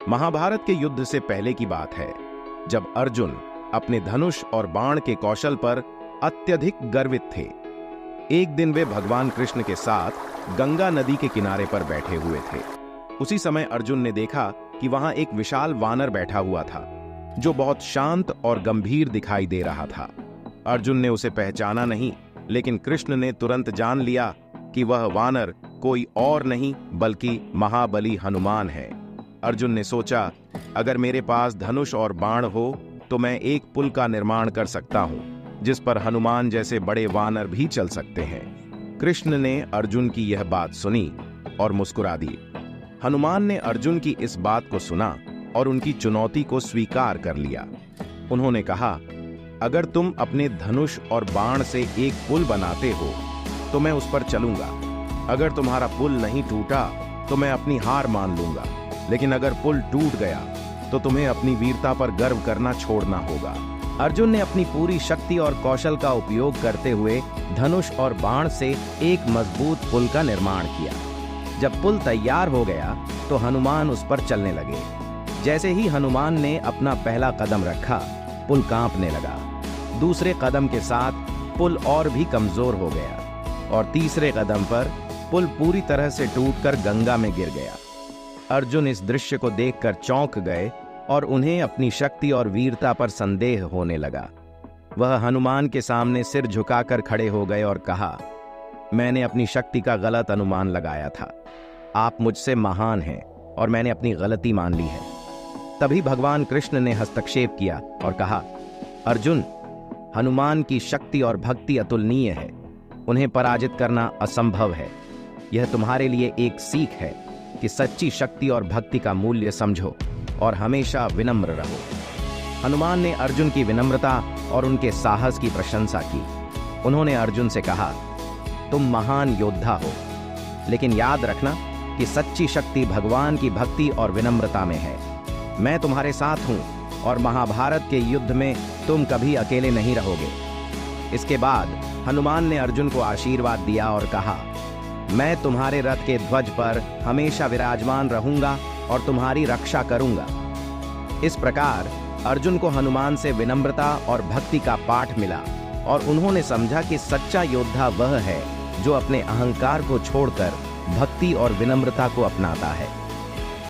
महाभारत के युद्ध से पहले की बात है, जब अर्जुन अपने धनुष और बाण के कौशल पर अत्यधिक गर्वित थे। एक दिन वे भगवान कृष्ण के साथ गंगा नदी के किनारे पर बैठे हुए थे। उसी समय अर्जुन ने देखा कि वहां एक विशाल वानर बैठा हुआ था, जो बहुत शांत और गंभीर दिखाई दे रहा था। अर्जुन ने उसे पहचाना नहीं, लेकिन कृष्ण ने तुरंत जान लिया कि वह वानर कोई और नहीं बल्कि महाबली हनुमान है। अर्जुन ने सोचा, अगर मेरे पास धनुष और बाण हो तो मैं एक पुल का निर्माण कर सकता हूं, जिस पर हनुमान जैसे बड़े वानर भी चल सकते हैं। कृष्ण ने अर्जुन की यह बात सुनी और मुस्कुरा दी। हनुमान ने अर्जुन की इस बात को सुना और उनकी चुनौती को स्वीकार कर लिया। उन्होंने कहा, अगर तुम अपने धनुष और बाण से एक पुल बनाते हो तो मैं उस पर चलूंगा। अगर तुम्हारा पुल नहीं टूटा तो मैं अपनी हार मान लूंगा, लेकिन अगर पुल टूट गया तो तुम्हें अपनी वीरता पर गर्व करना छोड़ना होगा। अर्जुन ने अपनी पूरी शक्ति और कौशल का उपयोग करते हुए धनुष और बाण से एक मजबूत पुल का निर्माण किया। जब पुल तैयार हो गया तो हनुमान उस पर चलने लगे। जैसे ही हनुमान ने अपना पहला कदम रखा, पुल कांपने लगा। दूसरे कदम के साथ पुल और भी कमजोर हो गया और तीसरे कदम पर पुल पूरी तरह से टूटकर गंगा में गिर गया। अर्जुन इस दृश्य को देखकर चौंक गए और उन्हें अपनी शक्ति और वीरता पर संदेह होने लगा। वह हनुमान के सामने सिर झुकाकर खड़े हो गए और कहा, मैंने अपनी शक्ति का गलत अनुमान लगाया था। आप मुझसे महान हैं और मैंने अपनी गलती मान ली है। तभी भगवान कृष्ण ने हस्तक्षेप किया और कहा, अर्जुन, हनुमान की शक्ति और भक्ति अतुलनीय है। उन्हें पराजित करना असंभव है। यह तुम्हारे लिए एक सीख है कि सच्ची शक्ति और भक्ति का मूल्य समझो और हमेशा विनम्र रहो। हनुमान ने अर्जुन की विनम्रता और उनके साहस की प्रशंसा की। उन्होंने अर्जुन से कहा, तुम महान योद्धा हो, लेकिन याद रखना कि सच्ची शक्ति भगवान की भक्ति और विनम्रता में है। मैं तुम्हारे साथ हूं और महाभारत के युद्ध में तुम कभी अकेले नहीं रहोगे। इसके बाद हनुमान ने अर्जुन को आशीर्वाद दिया और कहा, मैं तुम्हारे रथ के ध्वज पर हमेशा विराजमान रहूंगा और तुम्हारी रक्षा करूंगा। इस प्रकार अर्जुन को हनुमान से विनम्रता और भक्ति का पाठ मिला और उन्होंने समझा कि सच्चा योद्धा वह है जो अपने अहंकार को छोड़कर भक्ति और विनम्रता को अपनाता है।